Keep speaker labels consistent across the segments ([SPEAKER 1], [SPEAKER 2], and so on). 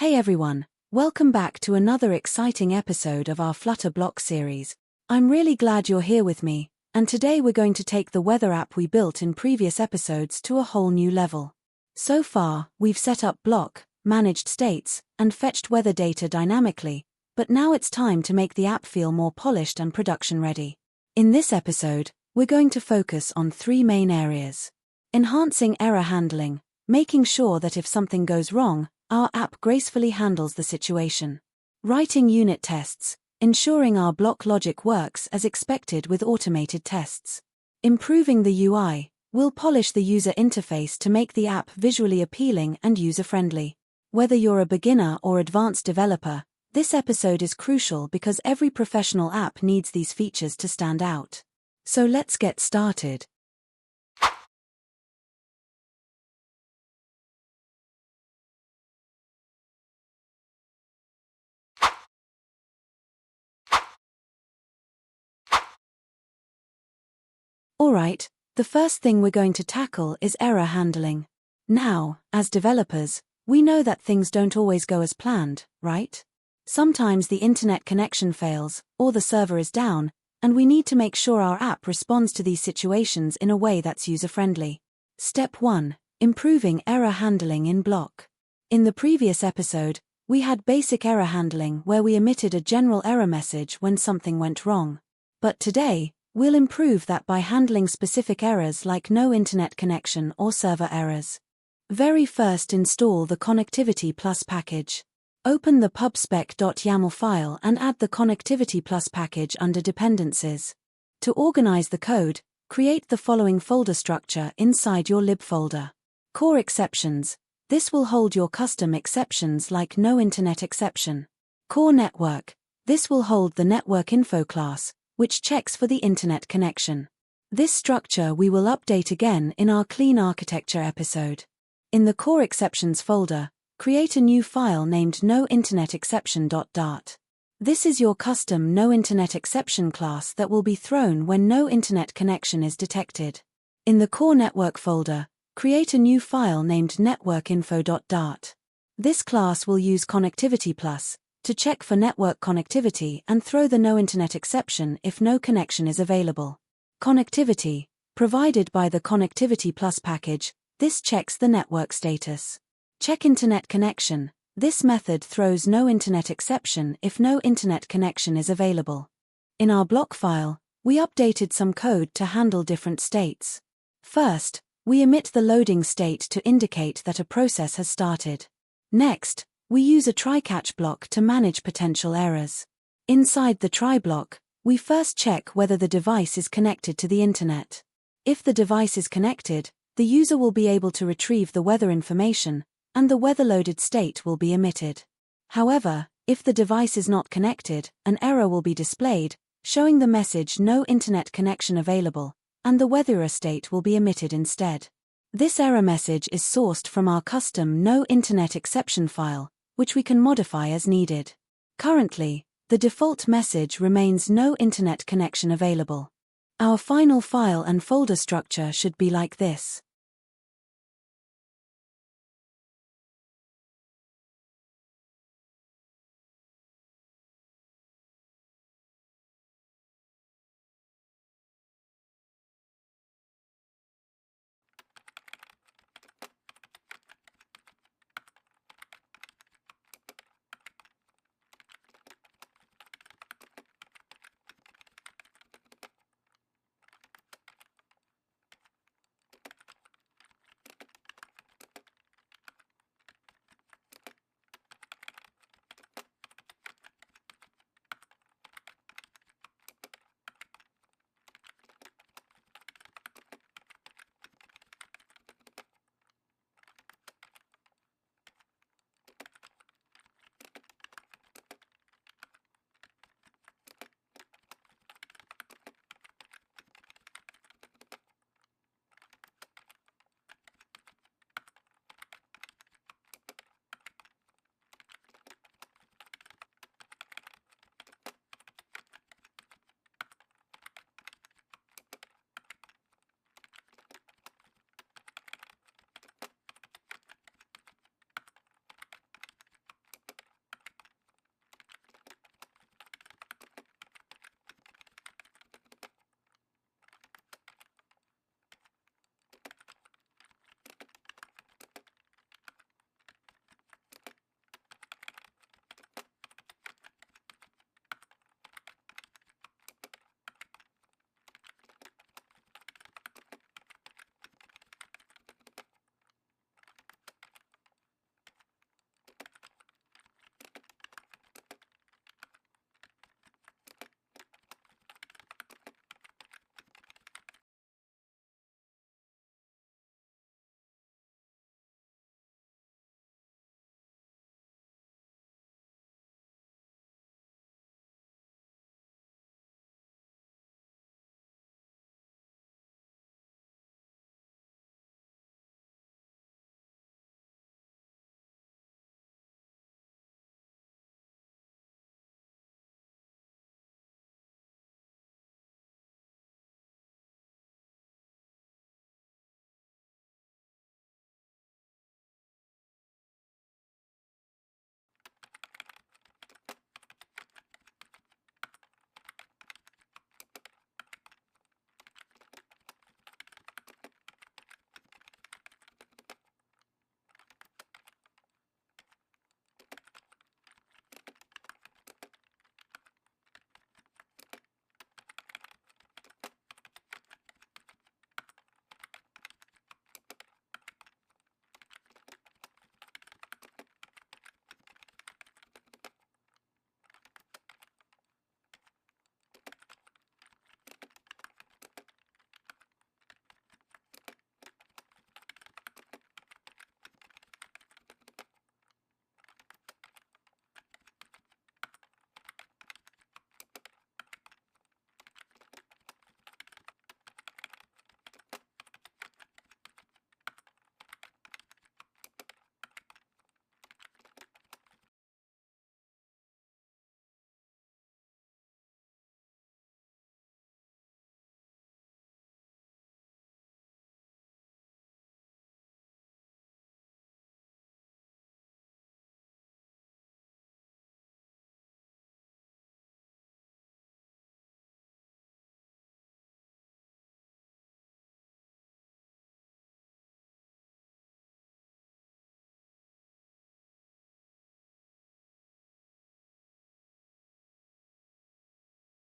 [SPEAKER 1] Hey everyone, welcome back to another exciting episode of our Flutter block series. I'm really glad you're here with me, and today we're going to take the weather app we built in previous episodes to a whole new level. So far, we've set up block, managed states, and fetched weather data dynamically, but now it's time to make the app feel more polished and production ready. In this episode, we're going to focus on three main areas. Enhancing error handling, making sure that if something goes wrong, our app gracefully handles the situation. Writing unit tests, ensuring our block logic works as expected with automated tests. Improving the UI, we'll polish the user interface to make the app visually appealing and user-friendly. Whether you're a beginner or advanced developer, this episode is crucial because every professional app needs these features to stand out. So let's get started. Alright, the first thing we're going to tackle is error handling. Now, as developers, we know that things don't always go as planned, right? Sometimes the internet connection fails, or the server is down, and we need to make sure our app responds to these situations in a way that's user-friendly. Step 1. Improving error handling in block. In the previous episode, we had basic error handling where we emitted a general error message when something went wrong. But today, we'll improve that by handling specific errors like no internet connection or server errors. Very first, install the Connectivity Plus package. Open the pubspec.yaml file and add the Connectivity Plus package under Dependencies. To organize the code, create the following folder structure inside your lib folder. Core exceptions. This will hold your custom exceptions like no internet exception. Core network. This will hold the NetworkInfo class, which checks for the internet connection. This structure we will update again in our clean architecture episode. In the core exceptions folder, create a new file named NoInternetException.dart. This is your custom NoInternetException class that will be thrown when no internet connection is detected. In the core network folder, create a new file named NetworkInfo.dart. This class will use Connectivity Plus to check for network connectivity and throw the no internet exception if no connection is available. Connectivity, provided by the Connectivity Plus package, this checks the network status. Check internet connection, this method throws no internet exception if no internet connection is available. In our block file, we updated some code to handle different states. First, we emit the loading state to indicate that a process has started. Next, we use a try-catch block to manage potential errors. Inside the try block, we first check whether the device is connected to the internet. If the device is connected, the user will be able to retrieve the weather information, and the weather-loaded state will be emitted. However, if the device is not connected, an error will be displayed, showing the message no internet connection available, and the weather state will be emitted instead. This error message is sourced from our custom no internet exception file, which we can modify as needed. Currently, the default message remains no internet connection available. Our final file and folder structure should be like this.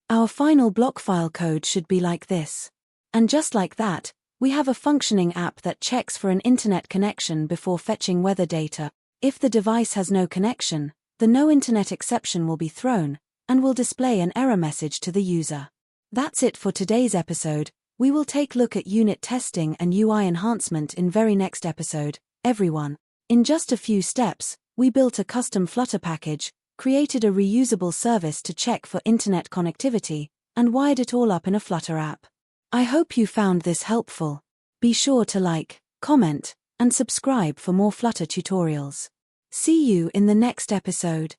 [SPEAKER 1] Our final block file code should be like this. And just like that, we have a functioning app that checks for an internet connection before fetching weather data. If the device has no connection, the no internet exception will be thrown, and will display an error message to the user. That's it for today's episode. We will take a look at unit testing and UI enhancement in very next episode, everyone. In just a few steps, we built a custom Flutter package, created a reusable service to check for internet connectivity, and wired it all up in a Flutter app. I hope you found this helpful. Be sure to like, comment, and subscribe for more Flutter tutorials. See you in the next episode.